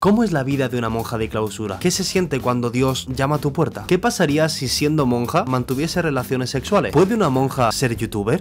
¿Cómo es la vida de una monja de clausura? ¿Qué se siente cuando Dios llama a tu puerta? ¿Qué pasaría si siendo monja mantuviese relaciones sexuales? ¿Puede una monja ser youtuber?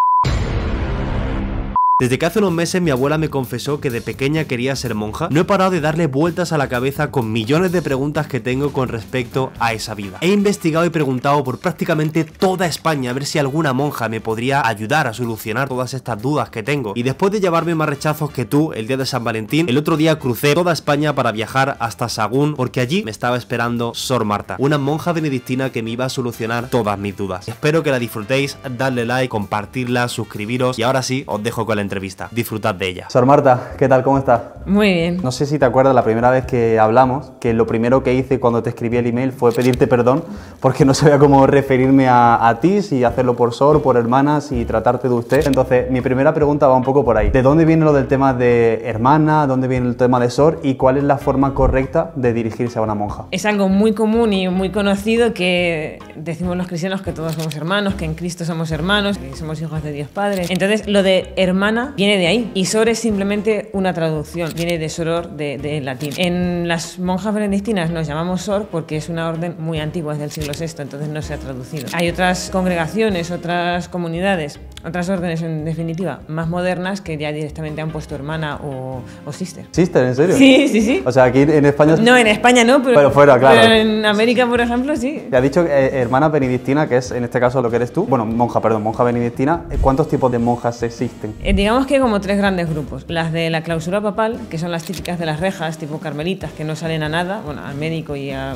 Desde que hace unos meses mi abuela me confesó que de pequeña quería ser monja, no he parado de darle vueltas a la cabeza con millones de preguntas que tengo con respecto a esa vida. He investigado y preguntado por prácticamente toda España a ver si alguna monja me podría ayudar a solucionar todas estas dudas que tengo. Y después de llevarme más rechazos que tú el día de San Valentín, el otro día crucé toda España para viajar hasta Sahagún porque allí me estaba esperando Sor Marta, una monja benedictina que me iba a solucionar todas mis dudas. Espero que la disfrutéis, dadle like, compartirla, suscribiros y ahora sí, os dejo con la entrevista. Disfrutad de ella. Sor Marta, ¿qué tal? ¿Cómo estás? Muy bien. No sé si te acuerdas la primera vez que hablamos, que lo primero que hice cuando te escribí el email fue pedirte perdón porque no sabía cómo referirme a ti, si hacerlo por Sor, por hermana, si tratarte de usted. Entonces, mi primera pregunta va un poco por ahí. ¿De dónde viene lo del tema de hermana? ¿Dónde viene el tema de Sor? ¿Y cuál es la forma correcta de dirigirse a una monja? Es algo muy común y muy conocido que decimos los cristianos que todos somos hermanos, que en Cristo somos hermanos, que somos hijos de Dios Padre. Entonces, lo de hermana viene de ahí. Y Sor es simplemente una traducción, viene de soror, de latín. En las monjas benedictinas nos llamamos Sor porque es una orden muy antigua, es del siglo VI, entonces no se ha traducido. Hay otras congregaciones, otras comunidades, otras órdenes en definitiva, más modernas que ya directamente han puesto hermana o sister. ¿Sister, en serio? Sí, sí, sí. O sea, aquí en España... No, en España no, pero fuera, claro. Pero en América, por ejemplo, sí. Te ha dicho hermana benedictina, que es en este caso lo que eres tú. Bueno, monja benedictina. ¿Cuántos tipos de monjas existen? Digamos que como tres grandes grupos. Las de la clausura papal, que son las típicas de las rejas, tipo carmelitas, que no salen a nada, bueno, al médico y a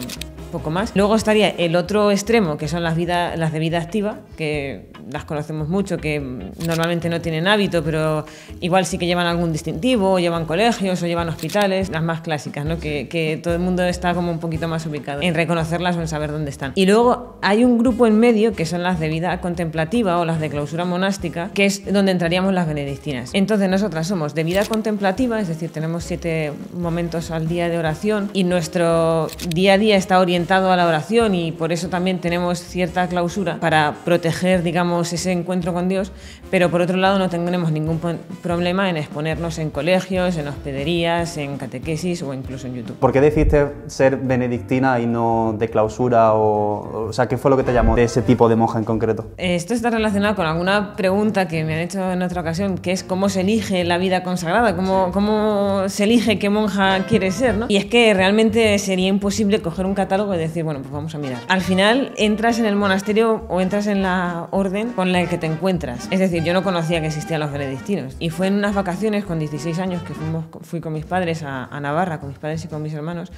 poco más. Luego estaría el otro extremo, que son las de vida activa, que las conocemos mucho, que normalmente no tienen hábito, pero igual sí que llevan algún distintivo, o llevan colegios, o llevan hospitales, las más clásicas, ¿no? Que todo el mundo está como un poquito más ubicado en reconocerlas o en saber dónde están. Y luego hay un grupo en medio, que son las de vida contemplativa o las de clausura monástica, que es donde entraríamos las benedictinas. Entonces nosotras somos de vida contemplativa, es decir, tenemos 7 momentos al día de oración y nuestro día a día está orientado a la oración y por eso también tenemos cierta clausura para proteger, digamos, ese encuentro con Dios, pero por otro lado no tenemos ningún problema en exponernos en colegios, en hospederías, en catequesis o incluso en YouTube. ¿Por qué decidiste ser benedictina y no de clausura? O sea, ¿qué fue lo que te llamó de ese tipo de monja en concreto? Esto está relacionado con alguna pregunta que me han hecho en otra ocasión, que es cómo se elige la vida consagrada, cómo se elige qué monja quieres ser, ¿no? Y es que realmente sería imposible coger un catálogo y decir, bueno, pues vamos a mirar. Al final entras en el monasterio o entras en la orden con la que te encuentras. Es decir, yo no conocía que existían los benedictinos. Y fue en unas vacaciones con 16 años que fui con mis padres a Navarra, con mis padres y con mis hermanos,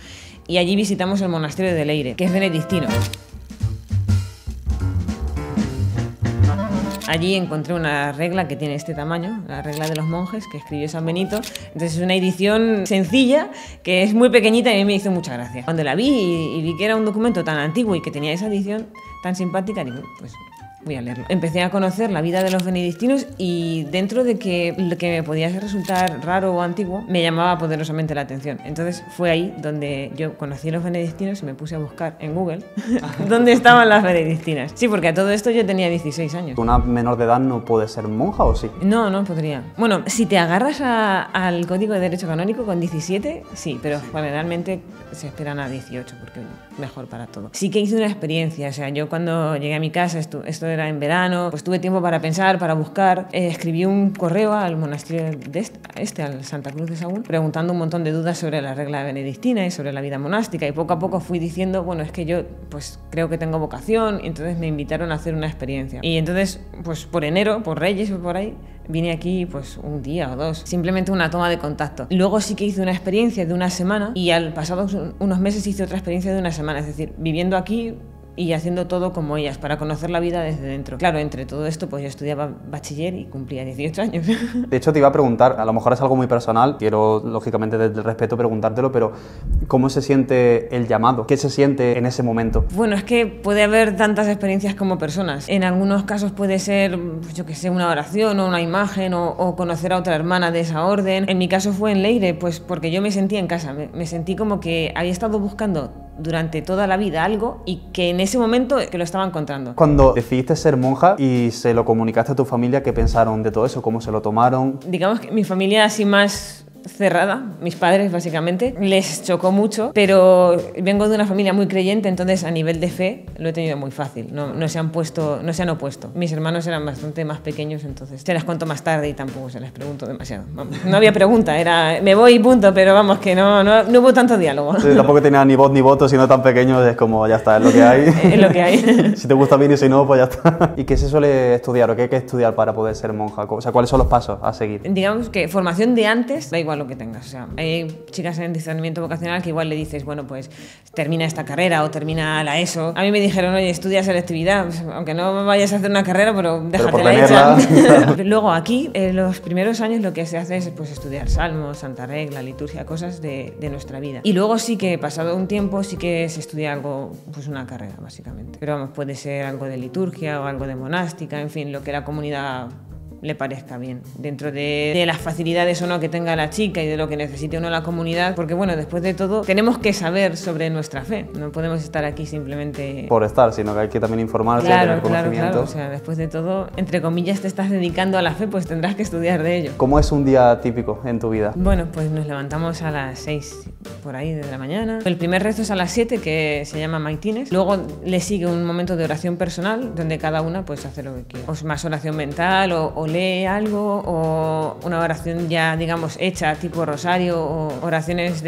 y allí visitamos el monasterio de Leire, que es benedictino. Allí encontré una regla que tiene este tamaño, la regla de los monjes, que escribió San Benito. Entonces es una edición sencilla, que es muy pequeñita y a mí me hizo mucha gracia. Cuando la vi y vi que era un documento tan antiguo y que tenía esa edición tan simpática, digo, pues voy a leerlo. Empecé a conocer la vida de los benedictinos y dentro de que lo que me podía resultar raro o antiguo, me llamaba poderosamente la atención. Entonces fue ahí donde yo conocí a los benedictinos y me puse a buscar en Google dónde estaban las benedictinas. Sí, porque a todo esto yo tenía 16 años. ¿Una menor de edad no puede ser monja o sí? No, no podría. Bueno, si te agarras al Código de Derecho Canónico con 17, sí, pero generalmente se esperan a 18 porque mejor para todo. Sí que hice una experiencia, o sea, yo cuando llegué a mi casa, esto era en verano, pues tuve tiempo para pensar, para buscar, escribí un correo al monasterio al Santa Cruz de Sahagún, preguntando un montón de dudas sobre la regla benedictina y sobre la vida monástica, y poco a poco fui diciendo, bueno, es que yo pues creo que tengo vocación, y entonces me invitaron a hacer una experiencia. Y entonces, pues por enero, por Reyes o por ahí, vine aquí pues un día o dos, simplemente una toma de contacto. Luego sí que hice una experiencia de una semana y al pasado unos meses hice otra experiencia de una semana, es decir, viviendo aquí y haciendo todo como ellas, para conocer la vida desde dentro. Claro, entre todo esto, pues yo estudiaba bachiller y cumplía 18 años. De hecho, te iba a preguntar, a lo mejor es algo muy personal, quiero, lógicamente, desde el respeto preguntártelo, pero ¿cómo se siente el llamado? ¿Qué se siente en ese momento? Bueno, es que puede haber tantas experiencias como personas. En algunos casos puede ser, pues yo qué sé, una oración o una imagen o conocer a otra hermana de esa orden. En mi caso fue en Leire, pues porque yo me sentía en casa, me sentí como que había estado buscando durante toda la vida algo y que en ese momento que lo estaba encontrando. Cuando decidiste ser monja y se lo comunicaste a tu familia, ¿qué pensaron de todo eso? ¿Cómo se lo tomaron? Digamos que mi familia así más cerrada, mis padres básicamente, les chocó mucho, pero vengo de una familia muy creyente, entonces a nivel de fe lo he tenido muy fácil, no se han opuesto. Mis hermanos eran bastante más pequeños, entonces se las cuento más tarde y tampoco se les pregunto demasiado. Vamos, no había pregunta, era me voy y punto, pero vamos, que no hubo tanto diálogo. Sí, tampoco tenía ni voz ni voto, siendo tan pequeños, es como ya está, es lo que hay. Es lo que hay. Si te gusta bien y si no, pues ya está. ¿Y qué se suele estudiar o qué hay que estudiar para poder ser monja? O sea, ¿cuáles son los pasos a seguir? Digamos que formación de antes, da igual lo que tengas. O sea, hay chicas en discernimiento vocacional que igual le dices, bueno, pues termina esta carrera o termina la ESO. A mí me dijeron, oye, estudia selectividad, pues, aunque no vayas a hacer una carrera, pero déjatela hecha. Luego aquí, en los primeros años lo que se hace es pues, estudiar salmos, Santa Regla, liturgia, cosas de nuestra vida. Y luego sí que, pasado un tiempo, sí que se estudia algo, pues una carrera, básicamente. Pero vamos, puede ser algo de liturgia o algo de monástica, en fin, lo que la comunidad le parezca bien, dentro de las facilidades o no que tenga la chica y de lo que necesite o no la comunidad, porque bueno, después de todo tenemos que saber sobre nuestra fe, no podemos estar aquí simplemente por estar, sino que hay que también informarse, tener conocimiento. Claro, o sea, después de todo, entre comillas, te estás dedicando a la fe, pues tendrás que estudiar de ello. ¿Cómo es un día típico en tu vida? Bueno, pues nos levantamos a las 6 por ahí de la mañana. El primer rezo es a las 7, que se llama maitines. Luego le sigue un momento de oración personal, donde cada una pues hace lo que quiera. O más oración mental, o lee algo, o una oración ya, digamos, hecha, tipo rosario, o oraciones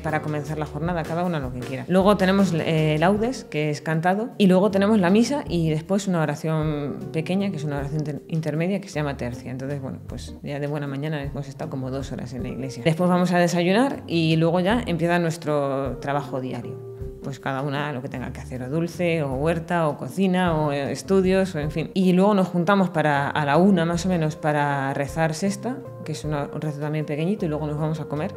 para comenzar la jornada, cada una lo que quiera. Luego tenemos laudes, que es cantado, y luego tenemos la misa, y después una oración pequeña, que es una oración intermedia, que se llama tercia. Entonces, bueno, pues ya de buena mañana hemos estado como 2 horas en la iglesia. Después vamos a desayunar, y luego ya empieza nuestro trabajo diario. Pues cada una lo que tenga que hacer, o dulce, o huerta, o cocina, o estudios, o en fin. Y luego nos juntamos a la 1 más o menos para rezar sexta, que es un rezo también pequeñito, y luego nos vamos a comer.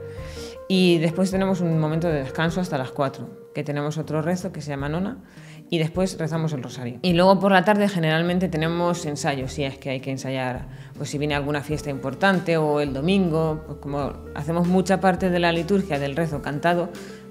Y después tenemos un momento de descanso hasta las 4, que tenemos otro rezo que se llama nona, y después rezamos el rosario. Y luego por la tarde generalmente tenemos ensayos, si es que hay que ensayar, pues si viene alguna fiesta importante o el domingo, pues como hacemos mucha parte de la liturgia del rezo cantado,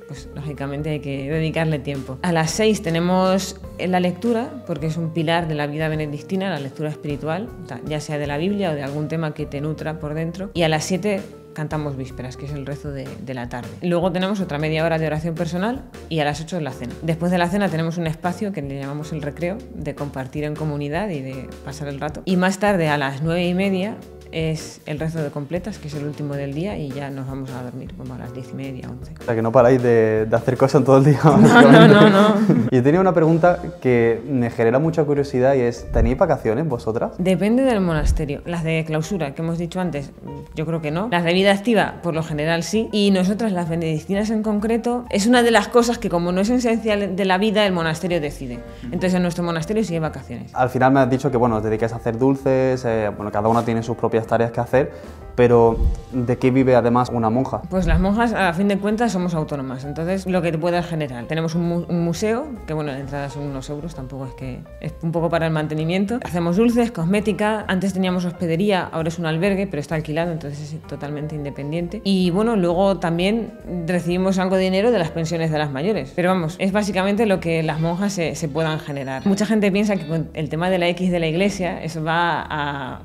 pues lógicamente hay que dedicarle tiempo. A las 6 tenemos la lectura, porque es un pilar de la vida benedictina, la lectura espiritual, ya sea de la Biblia o de algún tema que te nutra por dentro. Y a las 7 cantamos vísperas, que es el rezo de la tarde. Luego tenemos otra media hora de oración personal y a las 8 es la cena. Después de la cena tenemos un espacio que le llamamos el recreo, de compartir en comunidad y de pasar el rato. Y más tarde, a las 9:30, es el rezo de completas, que es el último del día, y ya nos vamos a dormir como a las 10:30, 11. O sea, que no paráis de hacer cosas todo el día. No. Y tenía una pregunta que me genera mucha curiosidad y es, ¿tenéis vacaciones vosotras? Depende del monasterio. Las de clausura, que hemos dicho antes, yo creo que no. Las de vida activa, por lo general sí. Y nosotras, las benedictinas en concreto, es una de las cosas que como no es esencial de la vida, el monasterio decide. Entonces en nuestro monasterio sí hay vacaciones. Al final me has dicho que bueno, os dedicáis a hacer dulces, bueno, cada una tiene sus propias tareas que hacer, pero ¿de qué vive además una monja? Pues las monjas, a fin de cuentas, somos autónomas, entonces lo que te pueda generar. Tenemos un museo, que bueno, la entrada son unos euros, tampoco es que es un poco para el mantenimiento. Hacemos dulces, cosmética, antes teníamos hospedería, ahora es un albergue, pero está alquilado, entonces es totalmente independiente. Y bueno, luego también recibimos algo de dinero de las pensiones de las mayores, pero vamos, es básicamente lo que las monjas se puedan generar. Mucha gente piensa que con el tema de la X de la iglesia, eso va a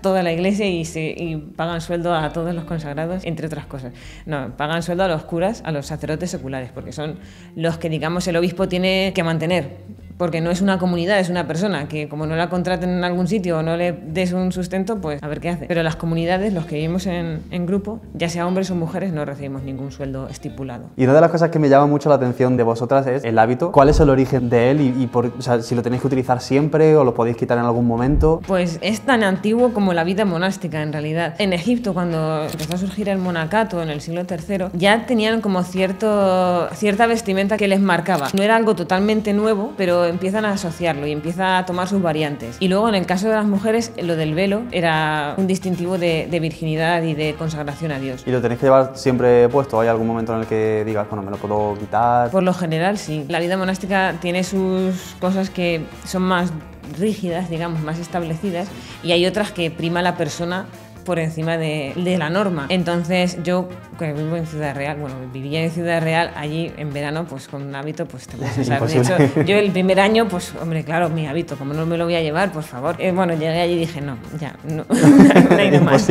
toda la iglesia y pagan sueldo a todos los consagrados, entre otras cosas. No, pagan sueldo a los curas, a los sacerdotes seculares, porque son los que, digamos, el obispo tiene que mantener, porque no es una comunidad, es una persona que como no la contraten en algún sitio o no le des un sustento, pues a ver qué hace. Pero las comunidades, los que vivimos en grupo, ya sea hombres o mujeres, no recibimos ningún sueldo estipulado. Y una de las cosas que me llama mucho la atención de vosotras es el hábito. ¿Cuál es el origen de él o sea, si lo tenéis que utilizar siempre o lo podéis quitar en algún momento? Pues es tan antiguo como la vida monástica, en realidad. En Egipto, cuando empezó a surgir el monacato en el siglo III, ya tenían como cierta vestimenta que les marcaba. No era algo totalmente nuevo, pero empiezan a asociarlo y empieza a tomar sus variantes. Y luego, en el caso de las mujeres, lo del velo era un distintivo de virginidad y de consagración a Dios. ¿Y lo tenéis que llevar siempre puesto? ¿Hay algún momento en el que digas, bueno, me lo puedo quitar? Por lo general, sí. La vida monástica tiene sus cosas que son más rígidas, digamos, más establecidas, y hay otras que prima la persona por encima de la norma. Entonces yo, que vivo en Ciudad Real, bueno, vivía en Ciudad Real, allí en verano, pues con un hábito, pues te puedes usar. De hecho, yo el primer año, pues hombre, claro, mi hábito, como no me lo voy a llevar, por favor. Bueno, llegué allí y dije, no, ya, no, no hay nada más.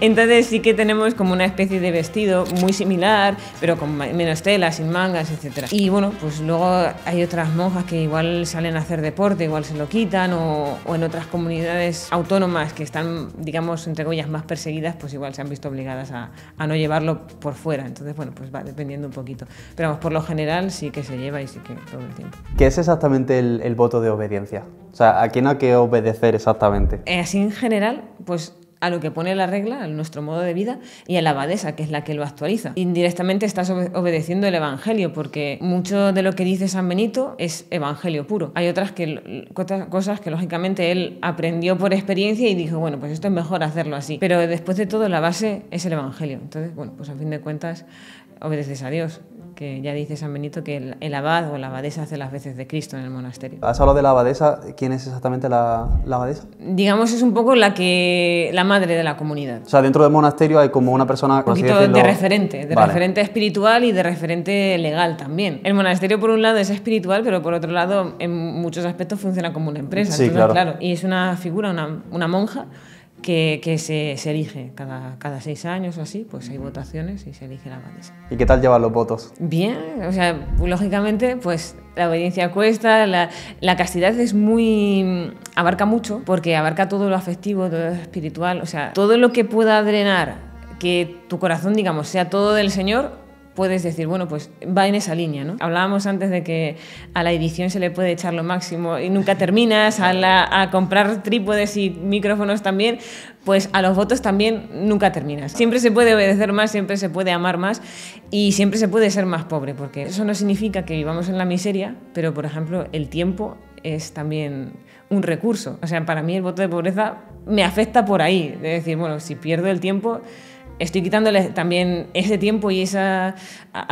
Entonces sí que tenemos como una especie de vestido muy similar, pero con menos tela, sin mangas, etc. Y bueno, pues luego hay otras monjas que igual salen a hacer deporte, igual se lo quitan, o en otras comunidades autónomas que están, digamos, entre comillas, más perseguidas, pues igual se han visto obligadas a no llevarlo por fuera. Entonces, bueno, pues va dependiendo un poquito. Pero vamos, por lo general sí que se lleva y sí que todo el tiempo. ¿Qué es exactamente el voto de obediencia? O sea, ¿a quién hay que obedecer exactamente? Así en general, pues a lo que pone la regla, a nuestro modo de vida, y a la abadesa, que es la que lo actualiza. Indirectamente estás obedeciendo el Evangelio, porque mucho de lo que dice San Benito es Evangelio puro. Hay otras cosas que lógicamente él aprendió por experiencia y dijo, bueno, pues esto es mejor hacerlo así. Pero después de todo, la base es el Evangelio. Entonces, bueno, pues a fin de cuentas obedeces a Dios, que ya dice San Benito que el abad o la abadesa hace las veces de Cristo en el monasterio. ¿Has hablado de la abadesa? ¿Quién es exactamente la abadesa? Digamos, es un poco la madre de la comunidad. O sea, dentro del monasterio hay como una persona... Un poquito de referente, referente espiritual y de referente legal también. El monasterio, por un lado, es espiritual, pero por otro lado, en muchos aspectos funciona como una empresa. Sí, entonces, claro. Y es una figura, una monja, que se elige cada 6 años o así, pues hay votaciones y se elige la abadesa. ¿Y qué tal llevan los votos? Bien, o sea, lógicamente, pues la obediencia cuesta, la castidad es abarca mucho, porque abarca todo lo afectivo, todo lo espiritual, o sea, todo lo que pueda drenar que tu corazón, digamos, sea todo del Señor, puedes decir, bueno, pues va en esa línea, ¿no? Hablábamos antes de que a la edición se le puede echar lo máximo y nunca terminas, a comprar trípodes y micrófonos también, pues a los votos también nunca terminas. Siempre se puede obedecer más, siempre se puede amar más y siempre se puede ser más pobre, porque eso no significa que vivamos en la miseria, pero, por ejemplo, el tiempo es también un recurso. O sea, para mí el voto de pobreza me afecta por ahí, de decir, bueno, si pierdo el tiempo, estoy quitándole también ese tiempo y a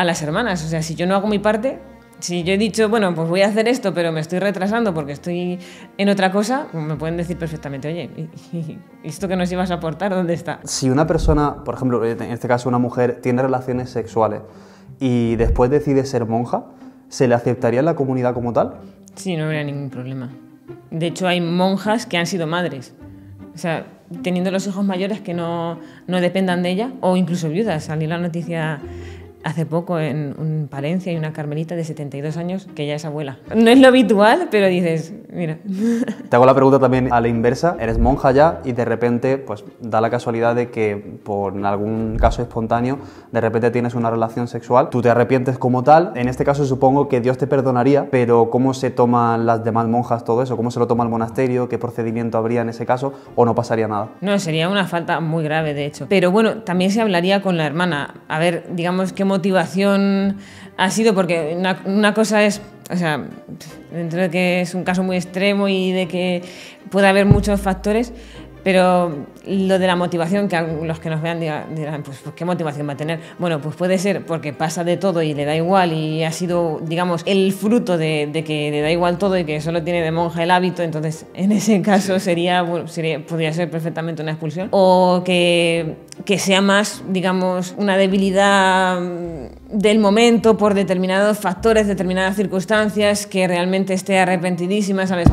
las hermanas. O sea, si yo no hago mi parte, si yo he dicho, bueno, pues voy a hacer esto, pero me estoy retrasando porque estoy en otra cosa, me pueden decir perfectamente, oye, ¿y esto que nos ibas a aportar, dónde está? Si una persona, por ejemplo, en este caso una mujer, tiene relaciones sexuales y después decide ser monja, ¿se le aceptaría en la comunidad como tal? Sí, no habría ningún problema. De hecho, hay monjas que han sido madres. O sea, teniendo los hijos mayores que no dependan de ella, o incluso viudas. Salió la noticia hace poco en Palencia, hay una carmelita de 72 años que ya es abuela. No es lo habitual, pero dices, mira. Te hago la pregunta también a la inversa. Eres monja ya y de repente, pues da la casualidad de que por algún caso espontáneo, de repente tienes una relación sexual. Tú te arrepientes como tal. En este caso supongo que Dios te perdonaría, pero ¿cómo se toman las demás monjas todo eso? ¿Cómo se lo toma el monasterio? ¿Qué procedimiento habría en ese caso? ¿O no pasaría nada? No, sería una falta muy grave, de hecho. Pero bueno, también se hablaría con la hermana. A ver, digamos, qué motivación ha sido, porque una cosa es, o sea, dentro de que es un caso muy extremo y de que puede haber muchos factores, pero lo de la motivación, que los que nos vean dirán, pues ¿qué motivación va a tener? Bueno, pues puede ser porque pasa de todo y le da igual y ha sido, digamos, el fruto de que le da igual todo y que solo tiene de monja el hábito, entonces en ese caso podría ser perfectamente una expulsión. O que sea más, digamos, una debilidad del momento por determinados factores, determinadas circunstancias, que realmente esté arrepentidísima, ¿sabes?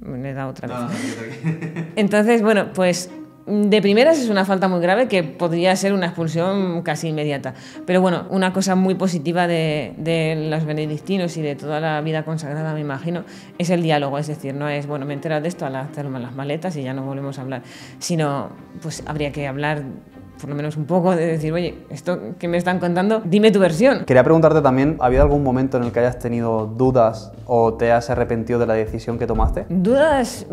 Me da otra vez. Entonces, bueno, pues de primeras es una falta muy grave que podría ser una expulsión casi inmediata. Pero bueno, una cosa muy positiva de los benedictinos y de toda la vida consagrada, me imagino, es el diálogo. Es decir, no es, bueno, me he enterado de esto, al hacerme las maletas y ya no volvemos a hablar, sino pues habría que hablar por lo menos un poco, de decir, oye, esto que me están contando, dime tu versión. Quería preguntarte también, ¿ha habido algún momento en el que hayas tenido dudas o te has arrepentido de la decisión que tomaste? Dudas,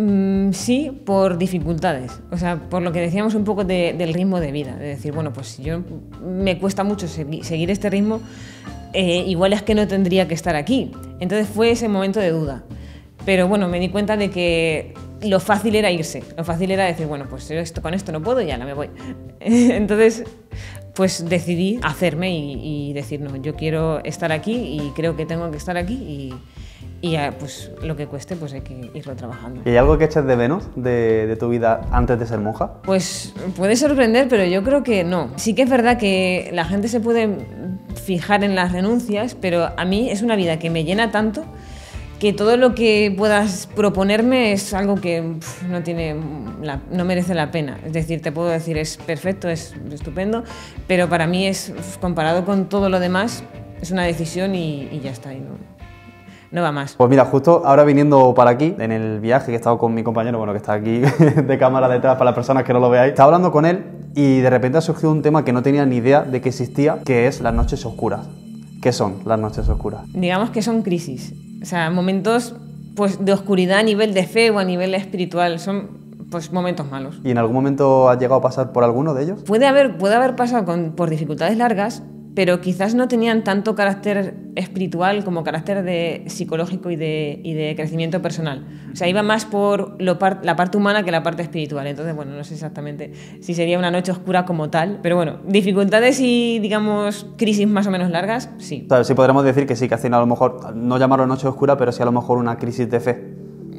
sí, por dificultades. O sea, por lo que decíamos un poco del ritmo de vida. De decir, bueno, pues si yo me cuesta mucho seguir este ritmo, igual es que no tendría que estar aquí. Entonces fue ese momento de duda. Pero bueno, me di cuenta de que lo fácil era irse, lo fácil era decir, bueno, pues con esto no puedo y ya no me voy. Entonces, pues decidí hacerme y decir, no, yo quiero estar aquí y creo que tengo que estar aquí y ya, pues lo que cueste, pues hay que irlo trabajando. ¿Y hay algo que eches de menos de tu vida antes de ser monja? Pues puede sorprender, pero yo creo que no. Sí que es verdad que la gente se puede fijar en las renuncias, pero a mí es una vida que me llena tanto que todo lo que puedas proponerme es algo que no merece la pena. Es decir, te puedo decir, es perfecto, es estupendo, pero para mí es, comparado con todo lo demás, es una decisión y ya está. Y no va más. Pues mira, justo ahora viniendo para aquí, en el viaje que he estado con mi compañero, bueno, que está aquí de cámara detrás para las personas que no lo veáis, estaba hablando con él y de repente ha surgido un tema que no tenía ni idea de que existía, que es las noches oscuras. ¿Qué son las noches oscuras? Digamos que son crisis, o sea, momentos pues, de oscuridad a nivel de fe o a nivel espiritual, son pues, momentos malos. ¿Y en algún momento has llegado a pasar por alguno de ellos? Puede haber pasado por dificultades largas, pero quizás no tenían tanto carácter espiritual como carácter psicológico y de crecimiento personal. O sea, iba más por la parte humana que la parte espiritual. Entonces, bueno, no sé exactamente si sería una noche oscura como tal, pero bueno, dificultades y, digamos, crisis más o menos largas, sí. O sea, sí podremos decir que sí, que hacen a lo mejor, no llamarlo noche oscura, pero sí a lo mejor una crisis de fe.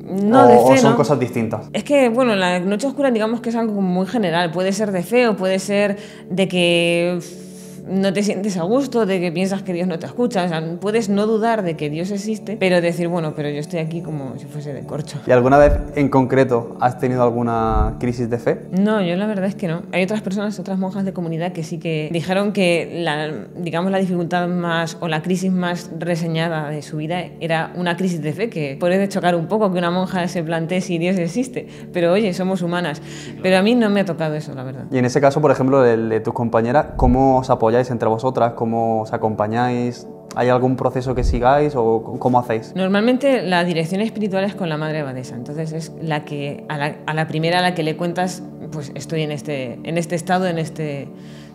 No, de fe, o son no. cosas distintas. Es que, bueno, la noche oscura digamos que es algo muy general. Puede ser de fe o puede ser de que no te sientes a gusto, de que piensas que Dios no te escucha. O sea, puedes no dudar de que Dios existe, pero decir, bueno, pero yo estoy aquí como si fuese de corcho. ¿Y alguna vez en concreto has tenido alguna crisis de fe? No, yo la verdad es que no. Hay otras personas, otras monjas de comunidad que sí que dijeron que la dificultad más o la crisis más reseñada de su vida era una crisis de fe, que puede chocar un poco que una monja se plantee si Dios existe, pero oye, somos humanas. Pero a mí no me ha tocado eso, la verdad. Y en ese caso, por ejemplo, el de tus compañeras, ¿cómo os apoyáis entre vosotras? ¿Cómo os acompañáis? ¿Hay algún proceso que sigáis o cómo hacéis? Normalmente la dirección espiritual es con la madre abadesa, entonces es la que a la primera a la que le cuentas, pues estoy en este estado, de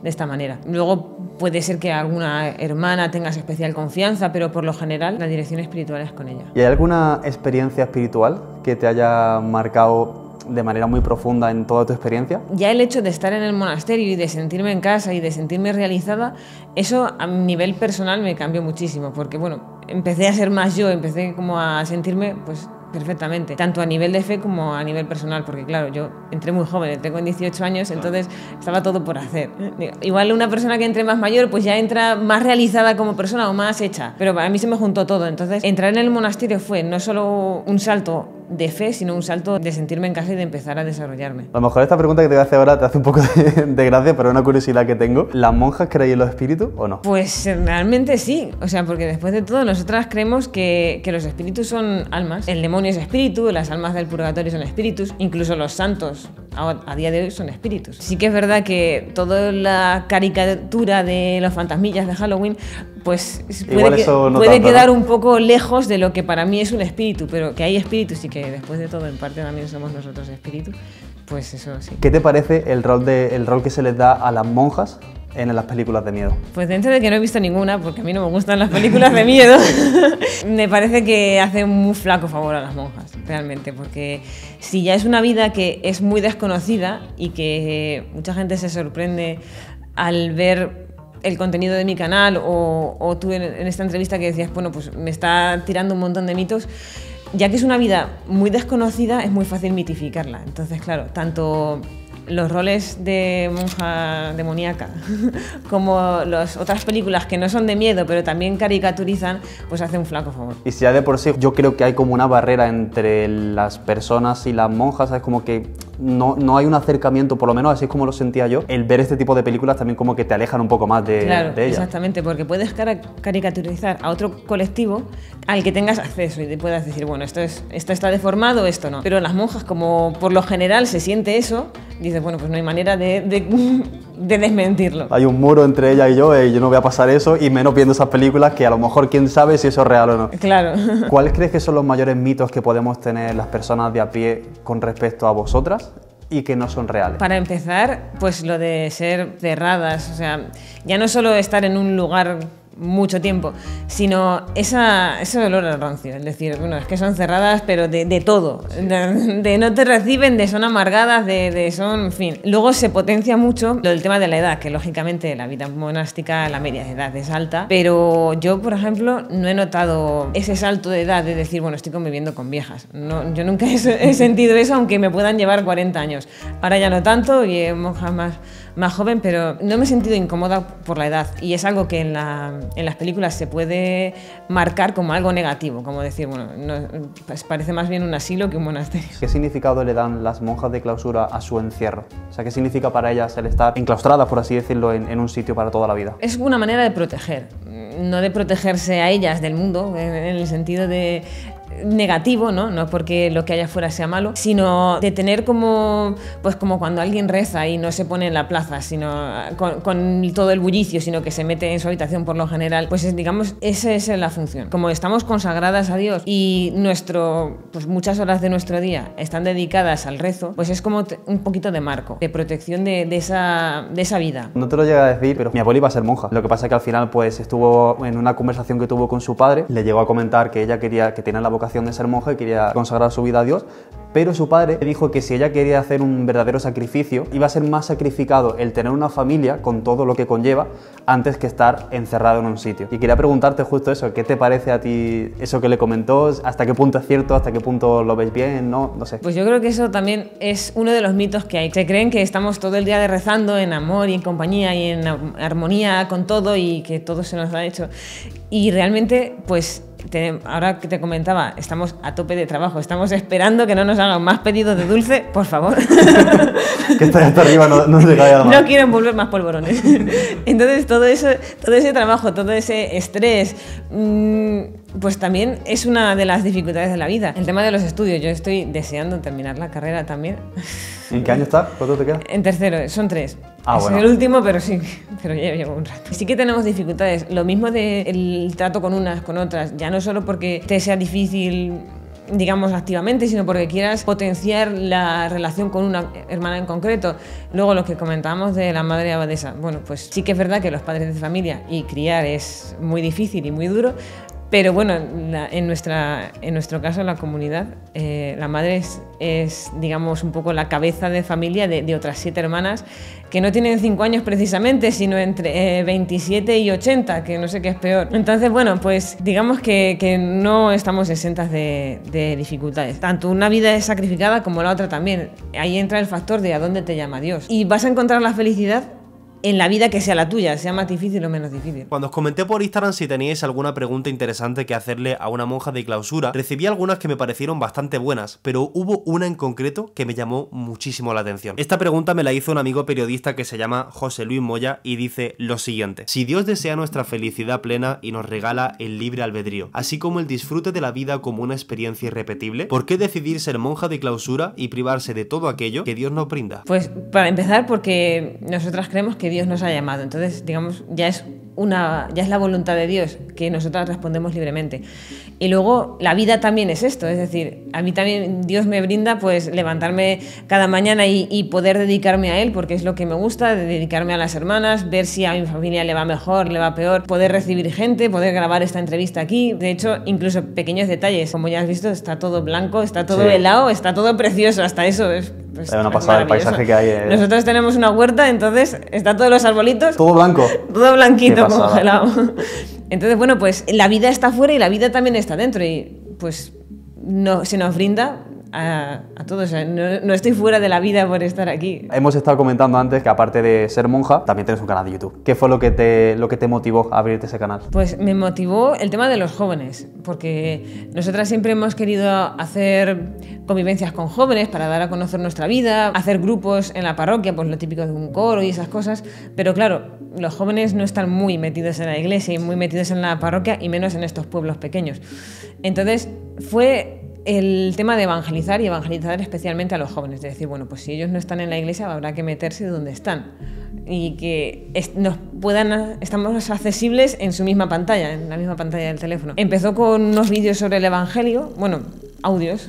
esta manera. Luego puede ser que alguna hermana tengas especial confianza, pero por lo general la dirección espiritual es con ella. ¿Y hay alguna experiencia espiritual que te haya marcado de manera muy profunda en toda tu experiencia? Ya el hecho de estar en el monasterio y de sentirme en casa y de sentirme realizada, eso a nivel personal me cambió muchísimo, porque bueno, empecé a ser más yo, empecé como a sentirme pues perfectamente, tanto a nivel de fe como a nivel personal, porque claro, yo entré muy joven, tengo 18 años, entonces estaba todo por hacer. Igual una persona que entre más mayor, pues ya entra más realizada como persona o más hecha, pero para mí se me juntó todo, entonces entrar en el monasterio fue no solo un salto de fe, sino un salto de sentirme en casa y de empezar a desarrollarme. A lo mejor esta pregunta que te voy a hacer ahora te hace un poco de gracia, pero es una curiosidad que tengo. ¿Las monjas creéis en los espíritus o no? Pues realmente sí, o sea, porque después de todo nosotras creemos que los espíritus son almas. El demonio es espíritu, las almas del purgatorio son espíritus, incluso los santos a día de hoy son espíritus. Sí que es verdad que toda la caricatura de los fantasmillas de Halloween pues puede quedar un poco lejos de lo que para mí es un espíritu, pero que hay espíritus y que después de todo en parte también somos nosotros espíritus, pues eso sí. ¿Qué te parece el rol que se les da a las monjas en las películas de miedo? Pues dentro de que no he visto ninguna, porque a mí no me gustan las películas de miedo, me parece que hace un muy flaco favor a las monjas, realmente, porque si ya es una vida que es muy desconocida y que mucha gente se sorprende al ver el contenido de mi canal o tú en esta entrevista que decías, bueno, pues me está tirando un montón de mitos, ya que es una vida muy desconocida, es muy fácil mitificarla. Entonces, claro, tanto los roles de monja demoníaca como las otras películas que no son de miedo pero también caricaturizan, pues hace un flaco favor. Y si ya de por sí yo creo que hay como una barrera entre las personas y las monjas, es como que no hay un acercamiento, por lo menos así es como lo sentía yo. El ver este tipo de películas también como que te alejan un poco más de ellas. Exactamente, porque puedes caricaturizar a otro colectivo al que tengas acceso y te puedas decir, bueno, esto está deformado, esto no. Pero las monjas, como por lo general se siente eso, dices, bueno, pues no hay manera de desmentirlo. Hay un muro entre ella y yo no voy a pasar eso, y menos viendo esas películas que a lo mejor quién sabe si eso es real o no. Claro. ¿Cuáles crees que son los mayores mitos que podemos tener las personas de a pie con respecto a vosotras y que no son reales? Para empezar, pues lo de ser cerradas, o sea, ya no solo estar en un lugar mucho tiempo, sino ese olor al rancio, es decir, bueno, es que son cerradas, pero de todo, de no te reciben, de son amargadas, de son, en fin. Luego se potencia mucho lo del tema de la edad, que lógicamente la vida monástica, la media de edad es alta, pero yo, por ejemplo, no he notado ese salto de edad de decir, bueno, estoy conviviendo con viejas. No, yo nunca he sentido eso, aunque me puedan llevar 40 años. Ahora ya no tanto, y monja más joven, pero no me he sentido incómoda por la edad, y es algo que en las películas se puede marcar como algo negativo, como decir, bueno, pues parece más bien un asilo que un monasterio. ¿Qué significado le dan las monjas de clausura a su encierro? O sea, ¿qué significa para ellas el estar enclaustradas, por así decirlo, en un sitio para toda la vida? Es una manera de proteger, no de protegerse a ellas del mundo, en el sentido de negativo, no porque lo que haya fuera sea malo, sino de tener como cuando alguien reza y no se pone en la plaza, sino con todo el bullicio, sino que se mete en su habitación por lo general, pues digamos, esa es la función. Como estamos consagradas a Dios y muchas horas de nuestro día están dedicadas al rezo, pues es como un poquito de marco, de protección de esa vida. No te lo llega a decir, pero mi abuela iba a ser monja. Lo que pasa es que al final pues estuvo en una conversación que tuvo con su padre, le llegó a comentar que ella tenía la vocación de ser monja y quería consagrar su vida a Dios, pero su padre le dijo que si ella quería hacer un verdadero sacrificio, iba a ser más sacrificado el tener una familia con todo lo que conlleva antes que estar encerrado en un sitio. Y quería preguntarte justo eso, ¿qué te parece a ti eso que le comentó? ¿Hasta qué punto es cierto? ¿Hasta qué punto lo ves bien? No sé. Pues yo creo que eso también es uno de los mitos que hay. Se creen que estamos todo el día rezando en amor y en compañía y en armonía con todo y que todo se nos ha hecho. Y realmente, pues ahora que te comentaba, estamos a tope de trabajo, estamos esperando que no nos hagan más pedidos de dulce, por favor. Que está hasta arriba, no se caiga más. No quiero envolver más polvorones. Entonces todo ese trabajo, todo ese estrés, pues también es una de las dificultades de la vida. El tema de los estudios, yo estoy deseando terminar la carrera también. ¿En qué año estás? ¿Cuánto te queda? En tercero, son 3. Bueno. Es el último, pero sí, pero ya llevo un rato. Sí que tenemos dificultades. Lo mismo del trato con unas, con otras. Ya no solo porque te sea difícil, digamos, activamente, sino porque quieras potenciar la relación con una hermana en concreto. Luego, lo que comentábamos de la madre abadesa. Bueno, pues sí que es verdad que los padres de familia y criar es muy difícil y muy duro. Pero bueno, en nuestro caso, en la comunidad, la madre es, digamos, un poco la cabeza de familia de otras 7 hermanas que no tienen 5 años precisamente, sino entre 27 y 80, que no sé qué es peor. Entonces, bueno, pues digamos que no estamos exentas de dificultades. Tanto una vida es sacrificada como la otra también. Ahí entra el factor de a dónde te llama Dios. Y vas a encontrar la felicidad en la vida que sea la tuya, sea más difícil o menos difícil. Cuando os comenté por Instagram si teníais alguna pregunta interesante que hacerle a una monja de clausura, recibí algunas que me parecieron bastante buenas, pero hubo una en concreto que me llamó muchísimo la atención. Esta pregunta me la hizo un amigo periodista que se llama José Luis Moya y dice lo siguiente: si Dios desea nuestra felicidad plena y nos regala el libre albedrío, así como el disfrute de la vida como una experiencia irrepetible, ¿por qué decidir ser monja de clausura y privarse de todo aquello que Dios nos brinda? Pues para empezar, porque nosotras creemos que Dios nos ha llamado, entonces digamos ya es la voluntad de Dios, que nosotras respondemos libremente. Y luego la vida también es esto, es decir, a mí también Dios me brinda pues levantarme cada mañana y poder dedicarme a Él, porque es lo que me gusta, de dedicarme a las hermanas, ver si a mi familia le va mejor, le va peor, poder recibir gente, poder grabar esta entrevista aquí. De hecho, incluso pequeños detalles, como ya has visto, está todo blanco, está todo helado, está todo precioso, hasta eso es... Pues hay una pasada del paisaje que hay. Nosotros tenemos una huerta, entonces está todos los arbolitos. Todo blanco. Todo blanquito, congelado. Entonces, bueno, pues la vida está fuera y la vida también está dentro. Y pues se nos brinda a todos. O sea, no estoy fuera de la vida por estar aquí. Hemos estado comentando antes que aparte de ser monja, también tienes un canal de YouTube. ¿Qué fue lo que te motivó a abrirte ese canal? Pues me motivó el tema de los jóvenes, porque nosotras siempre hemos querido hacer convivencias con jóvenes para dar a conocer nuestra vida, hacer grupos en la parroquia, pues lo típico de un coro y esas cosas, pero claro, los jóvenes no están muy metidos en la iglesia y muy metidos en la parroquia, y menos en estos pueblos pequeños. Entonces fue el tema de evangelizar, y evangelizar especialmente a los jóvenes, de decir, bueno, pues si ellos no están en la iglesia habrá que meterse de donde están y que estamos accesibles en su misma pantalla, en la misma pantalla del teléfono. Empezó con unos vídeos sobre el evangelio, bueno, audios.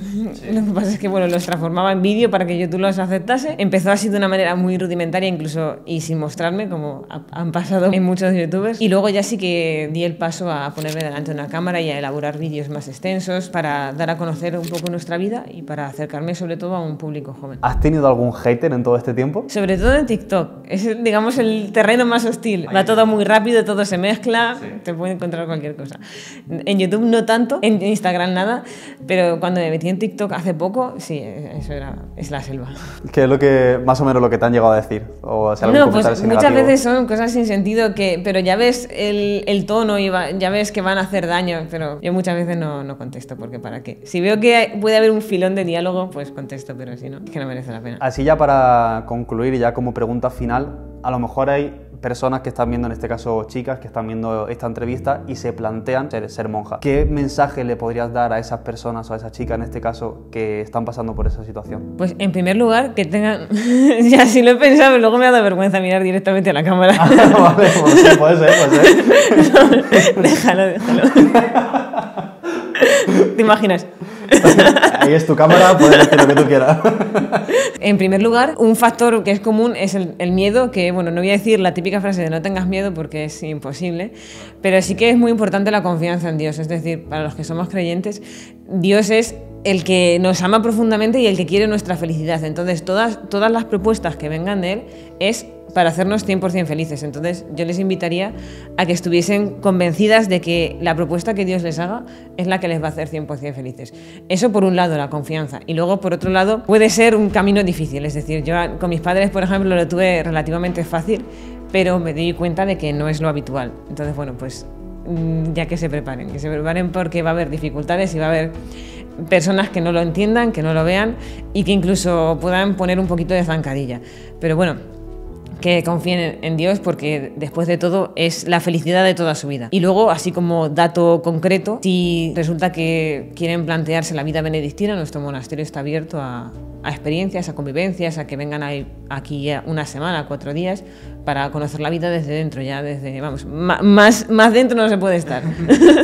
Lo que pasa es que bueno, los transformaba en vídeo para que YouTube los aceptase. Empezó así de una manera muy rudimentaria incluso y sin mostrarme, como han pasado en muchos youtubers. Y luego ya sí que di el paso a ponerme delante de una cámara y a elaborar vídeos más extensos para dar a conocer un poco nuestra vida y para acercarme sobre todo a un público joven. ¿Has tenido algún hater en todo este tiempo? Sobre todo en TikTok. Es, digamos, el terreno más hostil. Va todo muy rápido, todo se mezcla, te puede encontrar cualquier cosa. En YouTube no tanto, en Instagram nada, pero cuando me metí en TikTok hace poco, sí, es la selva. ¿Qué es lo que, más o menos lo que te han llegado a decir? O sea, No, pues muchas veces son cosas sin sentido, pero ya ves el tono y ya ves que van a hacer daño, pero yo muchas veces no contesto, porque ¿para qué? Si veo que puede haber un filón de diálogo, pues contesto, pero si no, es que no merece la pena. Así ya para concluir y ya como pregunta final, a lo mejor hay personas que están viendo, en este caso chicas, que están viendo esta entrevista y se plantean ser monja. ¿Qué mensaje le podrías dar a esas personas o a esas chicas, en este caso, que están pasando por esa situación? Pues en primer lugar, que tengan... ya sí lo he pensado, luego me ha dado vergüenza mirar directamente a la cámara. Vale, pues sí, puede ser. No, déjalo. ¿Te imaginas? Ahí es tu cámara, puedes decir lo que tú quieras. En primer lugar, un factor que es común es el miedo, que bueno, no voy a decir la típica frase de no tengas miedo porque es imposible, pero sí que es muy importante la confianza en Dios. Es decir, para los que somos creyentes, Dios es el que nos ama profundamente y el que quiere nuestra felicidad. Entonces, todas las propuestas que vengan de Él es para hacernos 100% felices. Entonces, yo les invitaría a que estuviesen convencidas de que la propuesta que Dios les haga es la que les va a hacer 100% felices. Eso por un lado, la confianza. Y luego, por otro lado, puede ser un camino difícil. Es decir, yo con mis padres, por ejemplo, lo tuve relativamente fácil, pero me di cuenta de que no es lo habitual. Entonces, bueno, pues ya que se preparen porque va a haber dificultades y va a haber personas que no lo entiendan, que no lo vean y que incluso puedan poner un poquito de zancadilla. Pero bueno, que confíen en Dios porque después de todo es la felicidad de toda su vida. Y luego, así como dato concreto, si resulta que quieren plantearse la vida benedictina, nuestro monasterio está abierto a experiencias, a convivencias, a que vengan aquí una semana, 4 días, para conocer la vida desde dentro, ya desde, vamos, más dentro no se puede estar.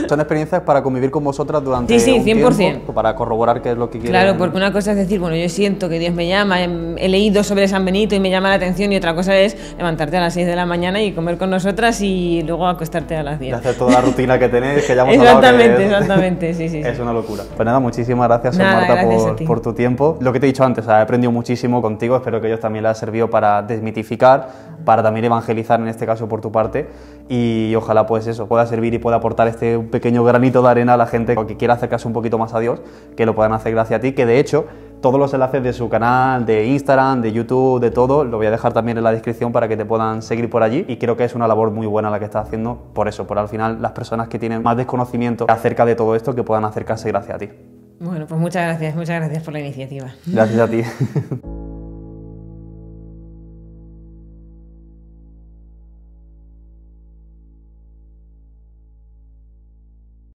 Son experiencias para convivir con vosotras durante sí, un 100%. tiempo, para corroborar qué es lo que quieren. Claro, porque una cosa es decir, bueno, yo siento que Dios me llama, he leído sobre San Benito y me llama la atención, y otra cosa es levantarte a las 6 de la mañana y comer con nosotras y luego acostarte a las 10. Y hacer toda la rutina que tenéis, que ya hemos Exactamente, sí. Es una locura. Pues nada, muchísimas gracias, Nada, Marta, gracias por tu tiempo. Lo que te he dicho antes, he aprendido muchísimo contigo, espero que ellos también les haya servido para desmitificar, para también evangelizar, en este caso por tu parte, y ojalá pues eso pueda servir y pueda aportar este pequeño granito de arena a la gente que quiera acercarse un poquito más a Dios, que lo puedan hacer gracias a ti, que de hecho todos los enlaces de su canal, de Instagram, de YouTube, de todo, lo voy a dejar también en la descripción para que te puedan seguir por allí, y creo que es una labor muy buena la que estás haciendo por eso, por al final las personas que tienen más desconocimiento acerca de todo esto, que puedan acercarse gracias a ti. Bueno, pues muchas gracias por la iniciativa. Gracias a ti.